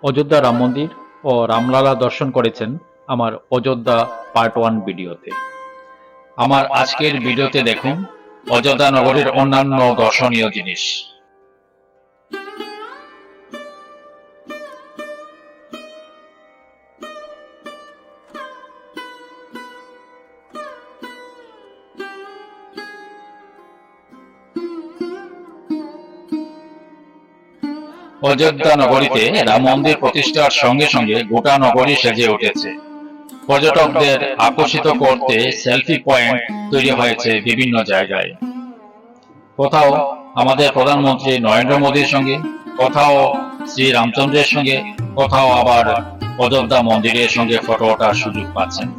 অযোধ্যা রাম মন্দির ও রামলালা দর্শন করেছেন আমার অযোধ্যা পার্ট 1 ভিডিওতে। আমার আজকের ভিডিওতে দেখুন অযোধ্যা নগরীর অন্যান্য দর্শনীয় জিনিস। অযোধ্যা নগরীতে রাম মন্দির প্রতিষ্ঠার সঙ্গে সঙ্গে গোটা নগরী সেজে উঠেছে। পর্যটকদের আকর্ষিত করতে সেলফি পয়েন্ট তৈরি হয়েছে বিভিন্ন জায়গায়। কোথাও আমাদের প্রধানমন্ত্রী নরেন্দ্র মোদীর সঙ্গে, কোথাও শ্রী রামচন্দ্রের সঙ্গে, কোথাও আবার অযোধ্যা মন্দিরের সঙ্গে ফটো ওঠার সুযোগ পাচ্ছেন।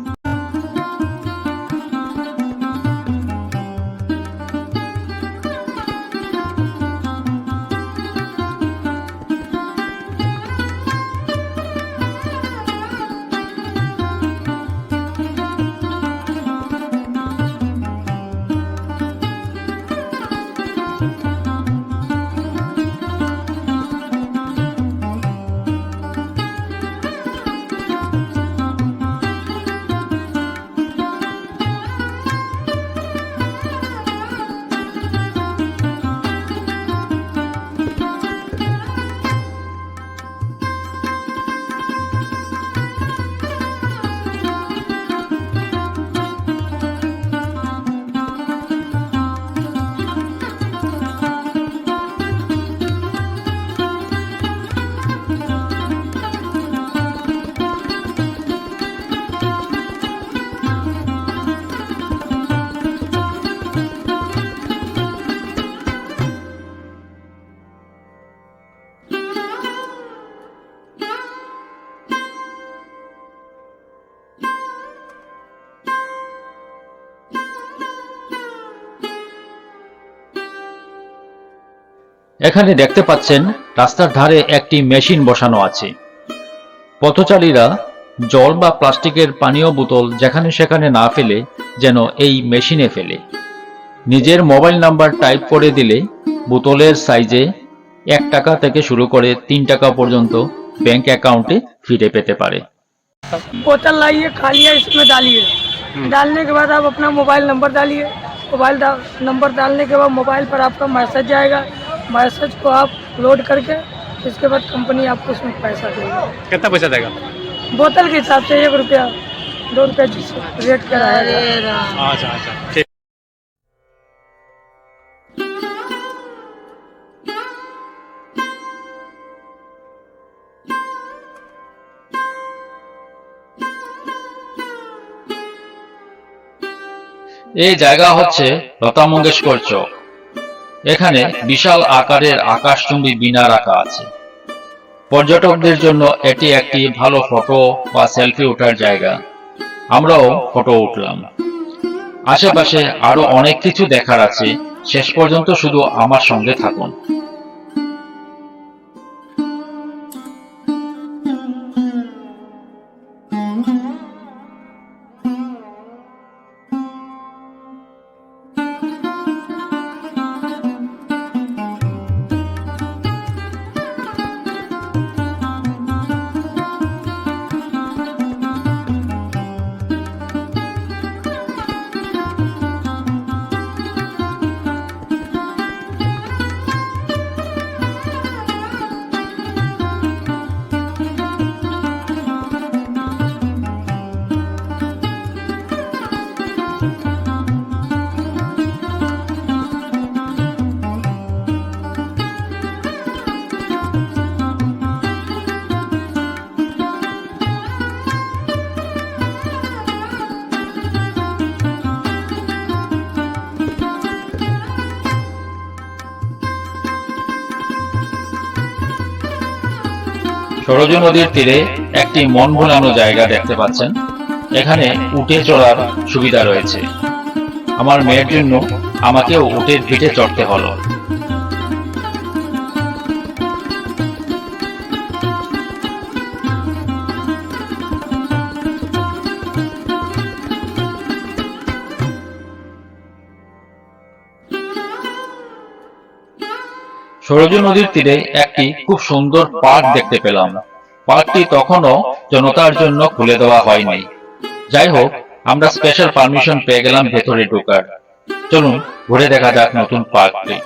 এখানে দেখতে পাচ্ছেন রাস্তার ধারে একটি মেশিন বসানো আছে। পথচারীরা জল বা প্লাস্টিকের পানীয় বোতল যেখানে সেখানে না ফেলে যেন এই মেশিনে ফেলে। নিজের মোবাইল নাম্বার টাইপ করে দিলে বোতলের সাইজে 1 টাকা থেকে শুরু করে 3 টাকা পর্যন্ত ব্যাংক অ্যাকাউন্টে ফিরে পেতে পারে। बोतल लाइए, खालिए, इसमें डालिए। डालने के बाद आप अपना मोबाइल नंबर डालिए। नंबर डालने के बाद मोबाइल पर आपका मैसेज जाएगा। मैसेज को आप लोड करके इसके बाद कंपनी आपको उसमें पैसा देगी। कितना पैसा देगा? बोतल के हिसाब से 1 रुपया 2 रुपया जिस रेट का रहेगा। अच्छा अच्छा ठीक। এই জায়গা হচ্ছে লতা মঙ্গেশকর চক। এখানে বিশাল আকারের আকাশচুম্বী মিনার রাখা আছে। পর্যটকদের জন্য এটি একটি ভালো ফটো বা সেলফি ওঠার জায়গা। আমরাও ফটো উঠলাম। আশেপাশে আরো অনেক কিছু দেখার আছে। শেষ পর্যন্ত শুধু আমার সঙ্গে থাকুন। সরজু নদীর তীরে একটি মন ভোলানো জায়গা দেখতে পাচ্ছেন। এখানে উটে চড়ার সুবিধা রয়েছে। আমার মেয়ের জন্য আমাকেও উটের পিঠে চড়তে হলো। সরজু নদীর তীরে একটি খুব সুন্দর পার্ক দেখতে পেলাম। পার্কটি তখনও জনতার জন্য খুলে দেওয়া হয়নি। যাই হোক, আমরা স্পেশাল পারমিশন পেয়ে গেলাম ভেতরে ঢোকার। চলুন ঘুরে দেখা যাক নতুন পার্কটি।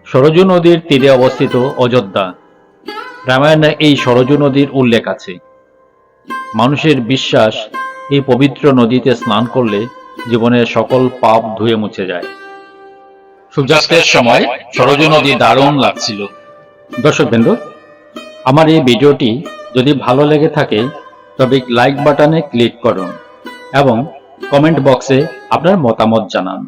সরজু নদীর তীরে অবস্থিত অযোধ্যা। রামায়ণে এই সরজু নদীর উল্লেখ আছে। মানুষের বিশ্বাস, এই পবিত্র নদীতে স্নান করলে জীবনের সকল পাপ ধুয়ে মুছে যায়। সূর্যাস্তের সময় সরজু নদী দারুণ লাগছিল। দর্শকবৃন্দ, আমার এই ভিডিওটি যদি ভালো লেগে থাকে তবে লাইক বাটনে ক্লিক করুন এবং কমেন্ট বক্সে আপনার মতামত জানান।